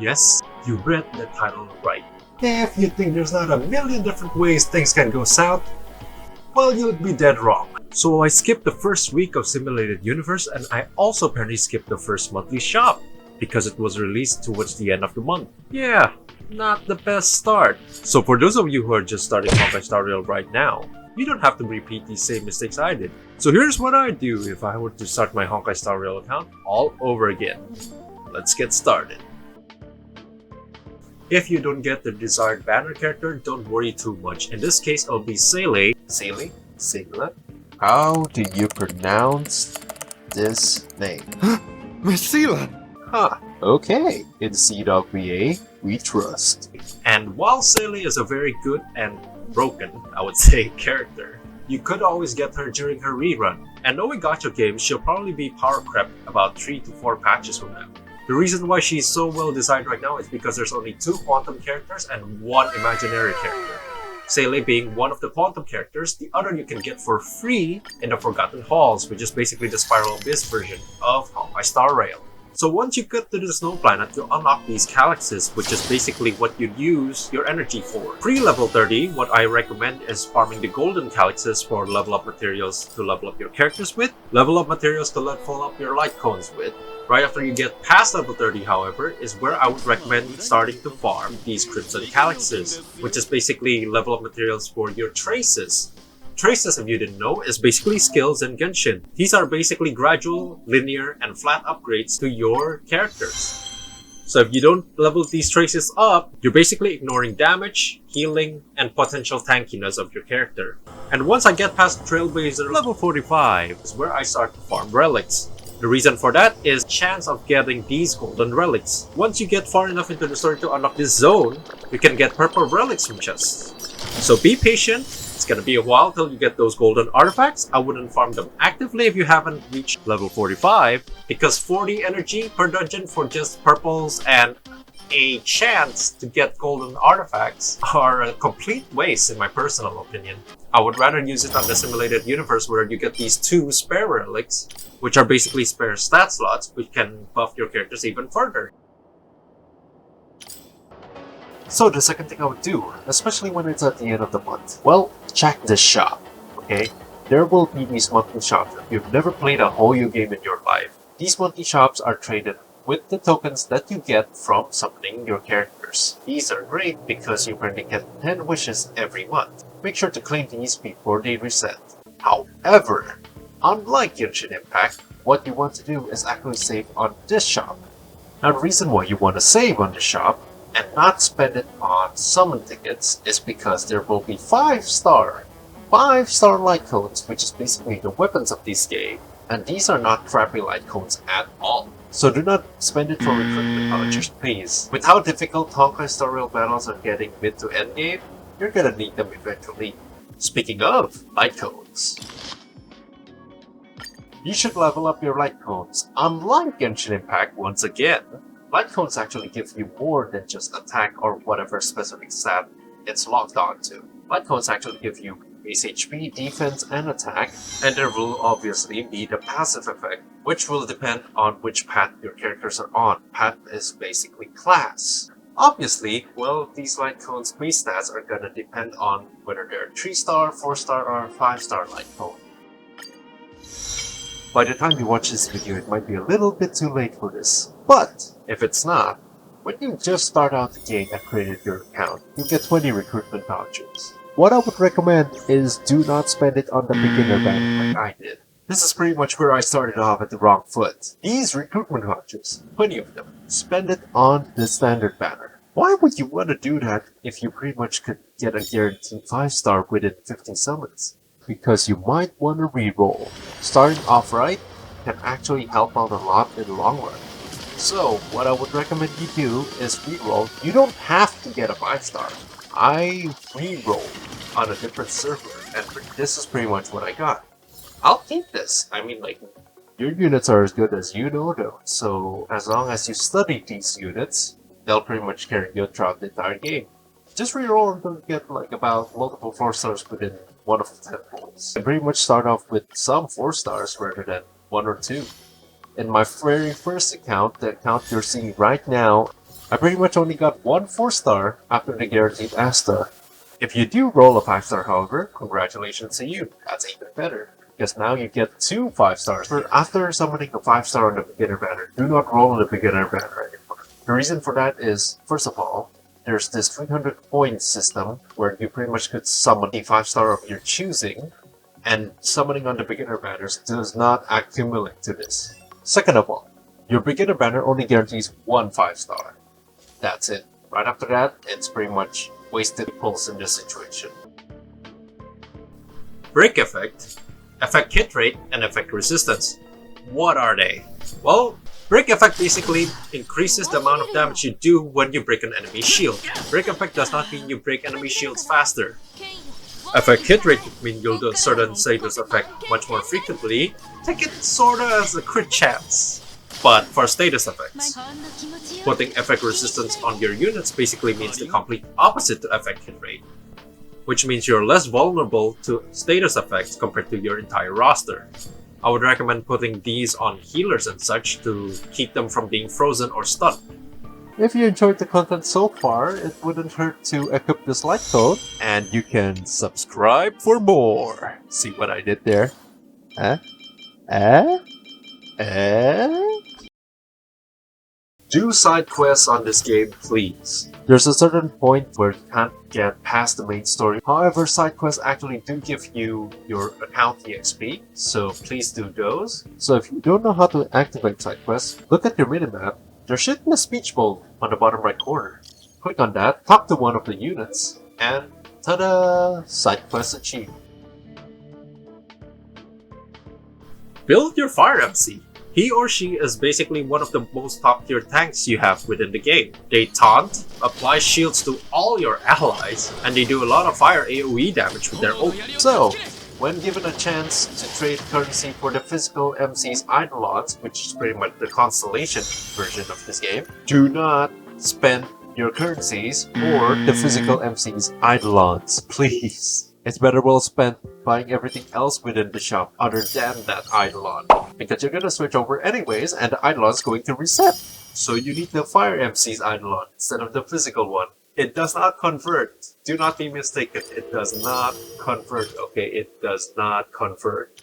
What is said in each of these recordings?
Yes, you read the title right. If you think there's not a million different ways things can go south, well, you'd be dead wrong. So I skipped the first week of Simulated Universe, and I also apparently skipped the first monthly shop because it was released towards the end of the month. Yeah, not the best start. So for those of you who are just starting Honkai Star Rail right now, you don't have to repeat these same mistakes I did. So here's what I'd do if I were to start my Honkai Star Rail account all over again. Let's get started. If you don't get the desired banner character, don't worry too much. In this case, it'll be Seele. Seele? Seele? How do you pronounce this name? Seele! Huh. Okay. In CWA, we trust. And while Seele is a very good and broken, I would say, character, you could always get her during her rerun. And knowing gacha games, she'll probably be power crept about 3 to 4 patches from now. The reason why she's so well designed right now is because there's only 2 quantum characters and 1 imaginary character. Seele being one of the quantum characters, the other you can get for free in the Forgotten Halls, which is basically the Spiral Abyss version of Honkai Star Rail. So once you get to the Snow Planet, you unlock these calyxes, which is basically what you use your energy for. Pre-level 30, what I recommend is farming the golden calyxes for level up materials to level up your characters with, level up materials to level up your light cones with. Right after you get past level 30, however, is where I would recommend starting to farm these Crimson Calyxes, which is basically level up materials for your traces. Traces, if you didn't know, is basically skills in Genshin. These are basically gradual, linear, and flat upgrades to your characters. So if you don't level these traces up, you're basically ignoring damage, healing, and potential tankiness of your character. And once I get past Trailblazer level 45 is where I start to farm relics. The reason for that is chance of getting these golden relics. Once you get far enough into the story to unlock this zone, you can get purple relics from chests. So be patient, it's gonna be a while till you get those golden artifacts. I wouldn't farm them actively if you haven't reached level 45, because 40 energy per dungeon for just purples and a chance to get golden artifacts are a complete waste in my personal opinion. I would rather use it on the Simulated Universe where you get these 2 spare relics, which are basically spare stat slots, which can buff your characters even further. So the second thing I would do, especially when it's at the end of the month, well, check this shop, okay? There will be these monthly shops if you've never played a whole game in your life. These monthly shops are traded with the tokens that you get from summoning your characters. These are great because you currently get 10 wishes every month. Make sure to claim these before they reset. However, unlike Genshin Impact, what you want to do is actually save on this shop. Now the reason why you want to save on the shop and not spend it on summon tickets is because there will be 5-star light codes, which is basically the weapons of this game, and these are not crappy light codes at all. So do not spend it for recruitment vouchers, please. With how difficult Honkai Star Rail battles are getting mid to end game, you're gonna need them eventually. Speaking of light codes, you should level up your light codes. Unlike Genshin Impact, once again, light codes actually give you more than just attack or whatever specific stat it's locked on to. Light codes actually give you base HP, defense, and attack, and there will obviously be the passive effect, which will depend on which path your characters are on. Path is basically class. Obviously, well, these light codes base stats are gonna depend on whether they're 3-star, 4-star, or 5-star light code. By the time you watch this video, it might be a little bit too late for this. But if it's not, when you just start out the game and created your account, you get 20 recruitment vouchers. What I would recommend is do not spend it on the beginner banner like I did. This is pretty much where I started off at the wrong foot. These recruitment vouchers, 20 of them, spend it on the standard banner. Why would you want to do that if you pretty much could get a guaranteed 5-star within 15 summons? Because you might want to reroll. Starting off right can actually help out a lot in the long run. So, what I would recommend you do is reroll. You don't have to get a 5-star. I rerolled on a different server, and this is pretty much what I got. I'll keep this. I mean, like, your units are as good as you know them, so as long as you study these units, they'll pretty much carry you throughout the entire game. Just reroll until you get like about multiple 4-stars within one of the 10 rolls. And pretty much start off with some 4-stars rather than 1 or 2. In my very first account, the account you're seeing right now, I pretty much only got one 4-star after the guaranteed A-star. If you do roll a 5-star however, congratulations to you, that's even better. Because now you get 2 5-stars. For after summoning a 5-star on the beginner banner, do not roll on the beginner banner anymore. The reason for that is, first of all, there's this 300 point system where you pretty much could summon a 5-star of your choosing, and summoning on the beginner banners does not accumulate to this. Second of all, your beginner banner only guarantees 1 5-star. That's it. Right after that, it's pretty much wasted pulls in this situation. Break effect, effect hit rate, and effect resistance. What are they? Well, break effect basically increases the amount of damage you do when you break an enemy shield. Break effect does not mean you break enemy shields faster. Effect hit rate means you'll do a certain status effect much more frequently. Take it sorta as a crit chance. But for status effects, putting effect resistance on your units basically means the complete opposite to effect hit rate, which means you're less vulnerable to status effects compared to your entire roster. I would recommend putting these on healers and such to keep them from being frozen or stunned. If you enjoyed the content so far, it wouldn't hurt to equip this like code, and you can subscribe for more. See what I did there? Do side quests on this game, please. There's a certain point where you can't get past the main story. However, side quests actually do give you your account EXP, so please do those. So if you don't know how to activate side quests, look at your minimap. There should be a speech bubble on the bottom right corner. Click on that, talk to one of the units, and ta-da! Side quest achieved. Build your Fire MC. He or she is basically one of the most top tier tanks you have within the game. They taunt, apply shields to all your allies, and they do a lot of fire AoE damage with their ult. So, when given a chance to trade currency for the physical MC's Eidolons, which is pretty much the Constellation version of this game, do not spend your currencies for the physical MC's Eidolons, please. It's better well spent buying everything else within the shop other than that Eidolon, because you're gonna switch over anyways and the Eidolon's going to reset. So you need the Fire MC's Eidolon instead of the physical one. It does not convert. Do not be mistaken. It does not convert, okay? It does not convert.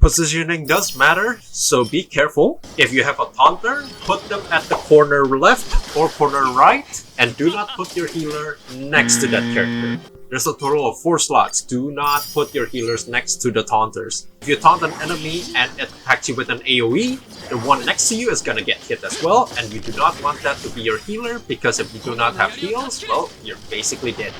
Positioning does matter, so be careful. If you have a taunter, put them at the corner left or corner right, and do not put your healer next to that character. There's a total of 4 slots. Do not put your healers next to the taunters. If you taunt an enemy and it attacks you with an AoE, the one next to you is gonna get hit as well, and you do not want that to be your healer, because if you do not have heals, well, you're basically dead.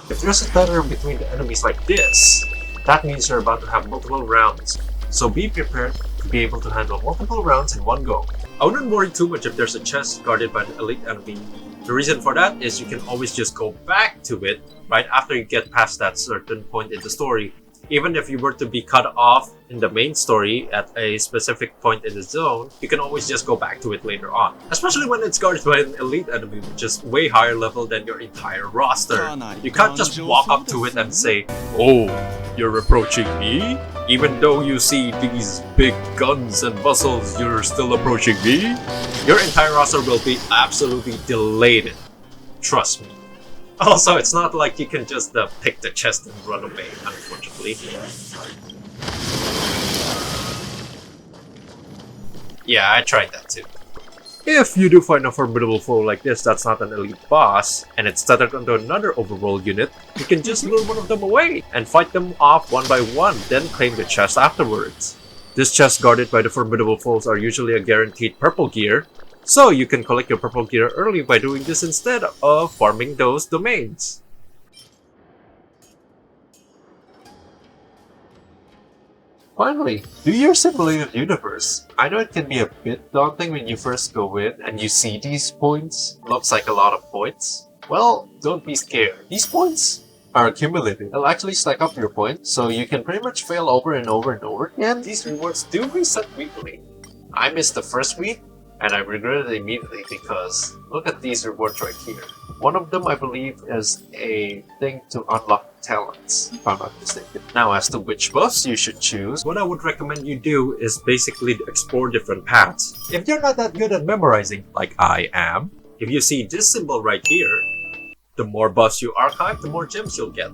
If there's a pattern between the enemies like this, that means you're about to have multiple rounds, so be prepared to be able to handle multiple rounds in one go. I wouldn't worry too much if there's a chest guarded by an elite enemy. The reason for that is you can always just go back to it right after you get past that certain point in the story. Even if you were to be cut off in the main story at a specific point in the zone, you can always just go back to it later on. Especially when it's guarded by an elite enemy, which is way higher level than your entire roster. You can't just walk up to it and say, "Oh, you're approaching me? Even though you see these big guns and muscles, you're still approaching me?" Your entire roster will be absolutely delated. Trust me. Also, it's not like you can just pick the chest and run away, unfortunately. Yeah, I tried that too. If you do find a formidable foe like this that's not an elite boss, and it's tethered onto another overworld unit, you can just lure one of them away and fight them off one by one, then claim the chest afterwards. This chest guarded by the formidable foes are usually a guaranteed purple gear, so you can collect your purple gear early by doing this instead of farming those domains. Finally, do your simulated universe. I know it can be a bit daunting when you first go in and you see these points. Looks like a lot of points. Well, don't be scared. These points are accumulating. They'll actually stack up your points, so you can pretty much fail over and over and over. And these rewards do reset weekly. I missed the first week, and I regretted it immediately because look at these rewards right here. One of them, I believe, is a thing to unlock talents, if I'm not mistaken. Now, as to which buffs you should choose, what I would recommend you do is basically explore different paths. If you're not that good at memorizing, like I am, if you see this symbol right here, the more buffs you archive, the more gems you'll get.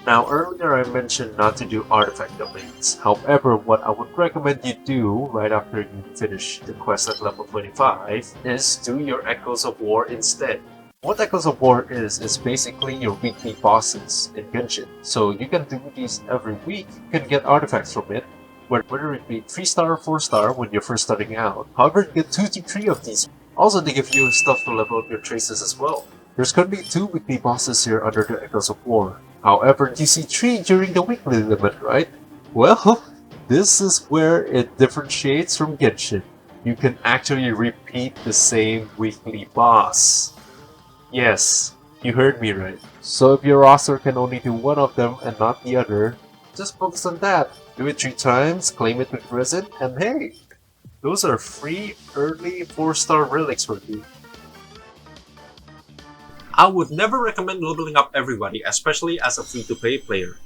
Now, earlier I mentioned not to do artifact domains. However, what I would recommend you do right after you finish the quest at level 25 is do your Echoes of War instead. What Echoes of War is basically your weekly bosses in Genshin. So you can do these every week, you can get artifacts from it, whether it be 3-star or 4-star when you're first starting out. However, you get 2 to 3 of these. Also, they give you stuff to level up your traces as well. There's currently 2 weekly bosses here under the Echoes of War. However, you see 3 during the weekly limit, right? Well, this is where it differentiates from Genshin. You can actually repeat the same weekly boss. Yes, you heard me right. So if your roster can only do one of them and not the other, just focus on that. Do it 3 times, claim it with resin, and hey! Those are free early 4-star relics for you. I would never recommend leveling up everybody, especially as a free-to-play player.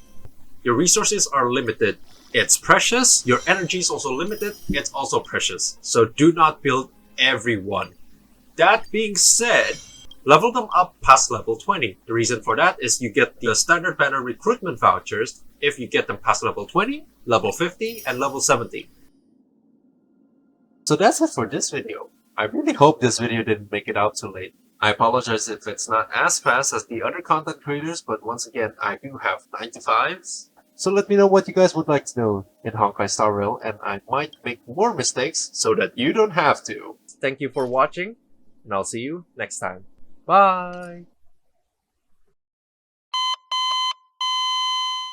Your resources are limited. It's precious. Your energy is also limited. It's also precious. So do not build everyone. That being said, level them up past level 20. The reason for that is you get the standard banner recruitment vouchers if you get them past level 20, level 50, and level 70. So that's it for this video. I really hope this video didn't make it out too late. I apologize if it's not as fast as the other content creators, but once again, I do have 9 to 5s. So let me know what you guys would like to know in Honkai Star Rail, and I might make more mistakes so that you don't have to. Thank you for watching, and I'll see you next time. Bye!